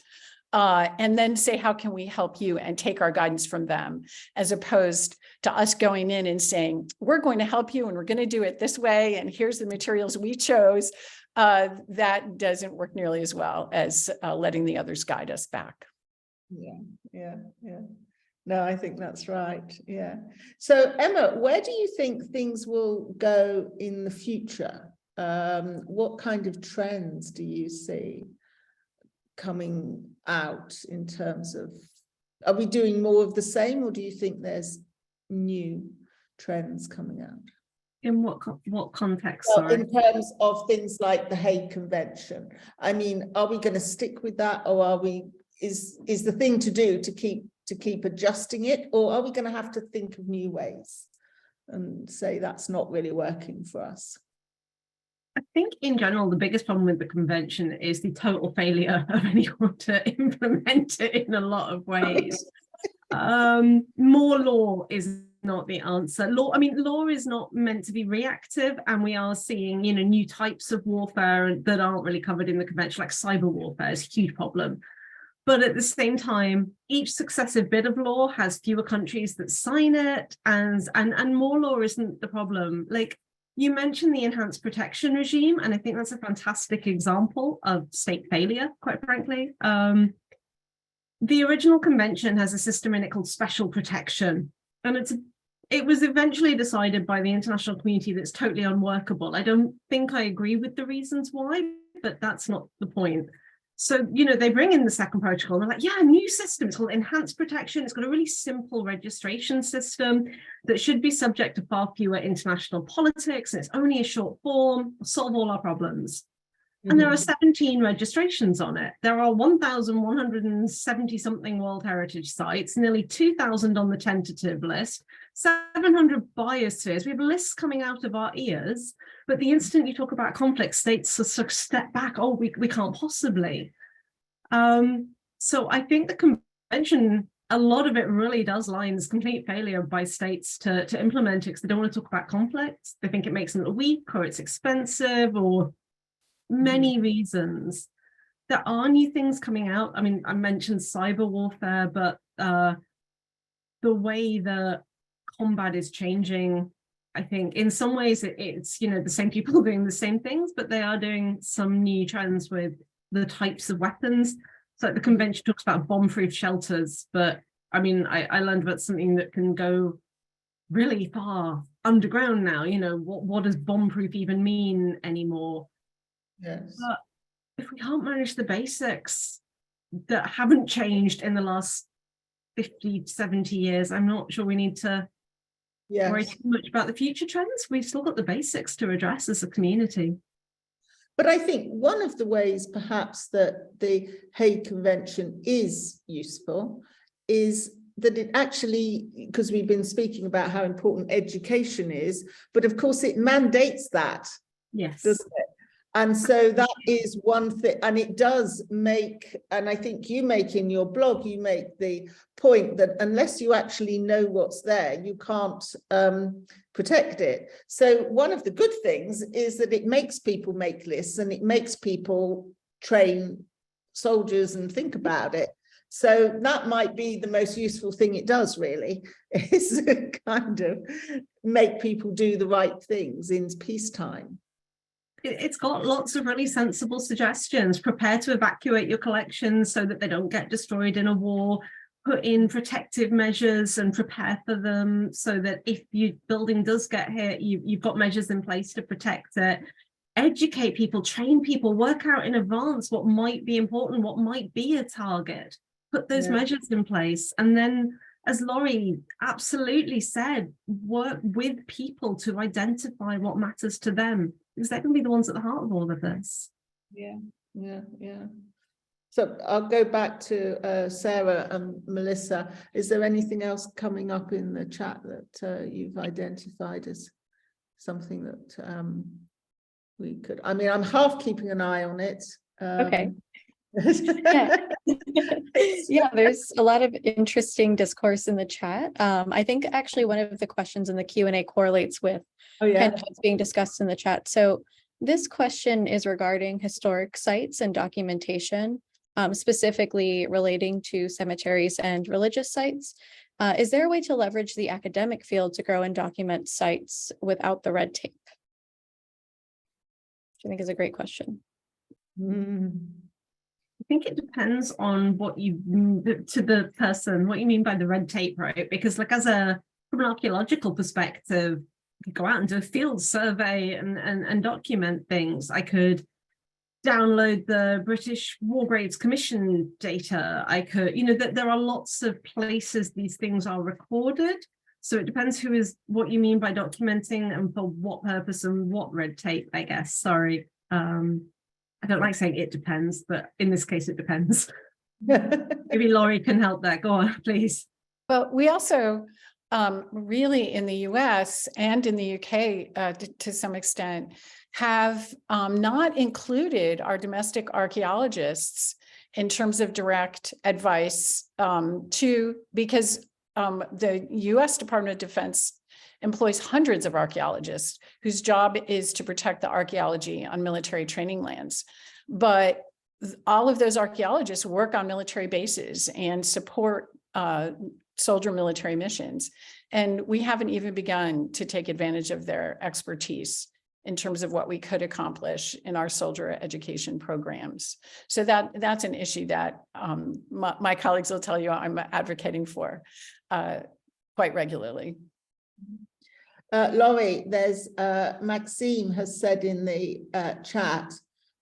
and then say, how can we help you, and take our guidance from them, as opposed to us going in and saying, we're going to help you and we're going to do it this way, and here's the materials we chose. That doesn't work nearly as well as letting the others guide us back. Yeah. No, I think that's right. Yeah. So Emma, where do you think things will go in the future? What kind of trends do you see coming out in terms of, are we doing more of the same, or do you think there's new trends coming out? In what context? Well, Sorry. in terms of things like the Hague Convention, I mean, are we going to stick with that, or are we, is the thing to do to keep adjusting it, or are we going to have to think of new ways and say that's not really working for us? I think in general, the biggest problem with the convention is the total failure of anyone to implement it in a lot of ways. More law is not the answer. Law is not meant to be reactive, and we are seeing, new types of warfare that aren't really covered in the convention, like cyber warfare is a huge problem. But at the same time, each successive bit of law has fewer countries that sign it, and more law isn't the problem. Like, you mentioned the enhanced protection regime, and I think that's a fantastic example of state failure, quite frankly. The original convention has a system in it called special protection, and it was eventually decided by the international community that's totally unworkable. I don't think I agree with the reasons why, but that's not the point. So, they bring in the second protocol, and they're like, yeah, a new system. It's called enhanced protection. It's got a really simple registration system that should be subject to far fewer international politics. And it's only a short form, solve all our problems. And there are 17 registrations on it. There are 1,170 something World Heritage sites, nearly 2,000 on the tentative list, 700 biospheres. We have lists coming out of our ears, but the instant you talk about conflict, states sort of step back. Oh, we can't possibly. So I think the convention, a lot of it really does lie in this complete failure by states to implement it, because they don't want to talk about conflicts. They think it makes them weak, or it's expensive, or many reasons. There are new things coming out. I mean, I mentioned cyber warfare, but the way the combat is changing, I think in some ways it's the same people doing the same things, but they are doing some new trends with the types of weapons. So the convention talks about bomb-proof shelters, but I mean, I learned about something that can go really far underground now. What does bomb-proof even mean anymore? Yes. But if we can't manage the basics that haven't changed in the last 50, 70 years, I'm not sure we need to worry too much about the future trends. We've still got the basics to address as a community. But I think one of the ways perhaps that the Hague Convention is useful is that it actually, because we've been speaking about how important education is, but of course it mandates that. Yes. Doesn't it? And so that is one thing, and it does make, and I think you make in your blog, you make the point that unless you actually know what's there, you can't protect it. So one of the good things is that it makes people make lists, and it makes people train soldiers and think about it. So that might be the most useful thing it does, really, is kind of make people do the right things in peacetime. It's got lots of really sensible suggestions. Prepare to evacuate your collections so that they don't get destroyed in a war. Put in protective measures and prepare for them so that if your building does get hit, you've got measures in place to protect it. Educate people, train people, work out in advance what might be important, what might be a target. Put those measures in place. And then, as Laurie absolutely said, work with people to identify what matters to them, because they're going to be the ones at the heart of all of this. Yeah. So I'll go back to Sarah and Melissa. Is there anything else coming up in the chat that you've identified as something that we could, I mean, I'm half keeping an eye on it. Okay. Yeah, there's a lot of interesting discourse in the chat. I think actually one of the questions in the Q&A correlates with kind of what's being discussed in the chat. So this question is regarding historic sites and documentation. specifically relating to cemeteries and religious sites. Is there a way to leverage the academic field to grow and document sites without the red tape? Which I think is a great question. I think it depends on what you, to the person, what you mean by the red tape, right? Because like from an archaeological perspective, you go out and do a field survey and document things. I could download the British War Graves Commission data. I could, there are lots of places these things are recorded. So it depends what you mean by documenting and for what purpose and what red tape, I guess. Sorry. I don't like saying it depends, but in this case, it depends. Maybe Laurie can help there. Go on, please. Well, we also really in the US and in the UK to some extent have not included our domestic archaeologists in terms of direct advice because the US Department of Defense employs hundreds of archaeologists whose job is to protect the archaeology on military training lands. But all of those archaeologists work on military bases and support soldier military missions. And we haven't even begun to take advantage of their expertise in terms of what we could accomplish in our soldier education programs. So that's an issue that my colleagues will tell you I'm advocating for quite regularly. Laurie, there's Maxime has said in the chat,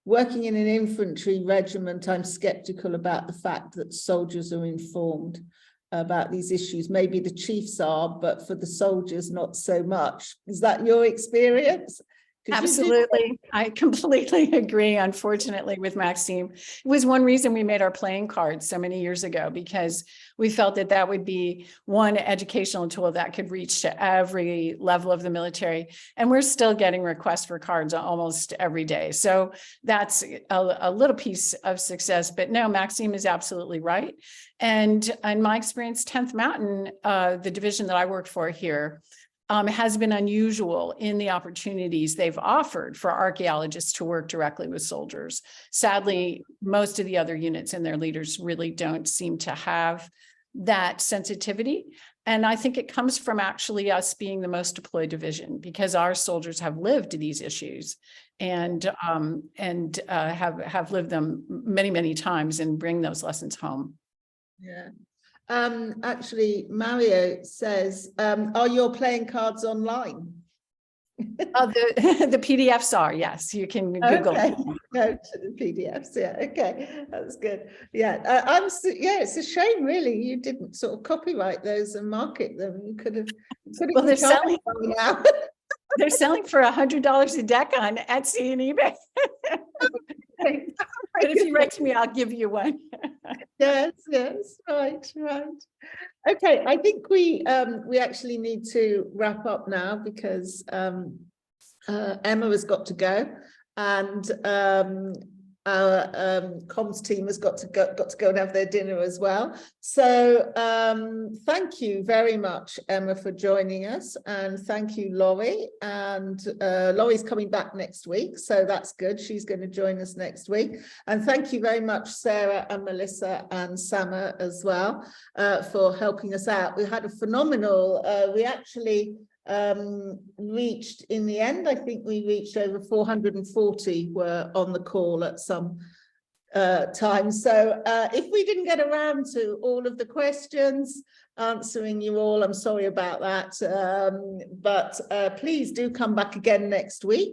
working in an infantry regiment, I'm skeptical about the fact that soldiers are informed about these issues. Maybe the chiefs are, but for the soldiers, not so much. Is that your experience? Absolutely. I completely agree, unfortunately, with Maxime. It was one reason we made our playing cards so many years ago, because we felt that that would be one educational tool that could reach to every level of the military. And we're still getting requests for cards almost every day. So that's a little piece of success. But no, Maxime is absolutely right. And in my experience, 10th Mountain, the division that I worked for here, has been unusual in the opportunities they've offered for archaeologists to work directly with soldiers. Sadly, most of the other units and their leaders really don't seem to have that sensitivity. And I think it comes from actually us being the most deployed division, because our soldiers have lived these issues and have lived them many, many times and bring those lessons home. Yeah. Actually, Mario says, are your playing cards online? The PDFs are, yes, you can Google. Okay. Go to the PDFs. Yeah, okay, that's good. Yeah, yeah, it's a shame, really. You didn't sort of copyright those and market them. You could have. Well, they're selling now. They're selling for $100 a deck on Etsy and eBay. But if you write to me, I'll give you one. Yes, right. Okay, I think we actually need to wrap up now, because Emma has got to go, and our comms team has got to go and have their dinner as well. So thank you very much, Emma, for joining us, and thank you, Laurie. And Laurie's coming back next week, so that's good. She's going to join us next week. And thank you very much, Sarah and Melissa and Sama as well, for helping us out. We had a phenomenal, we actually reached, in the end, I think we reached over 440 were on the call at some time. So if we didn't get around to all of the questions, answering you all, I'm sorry about that. But please do come back again next week.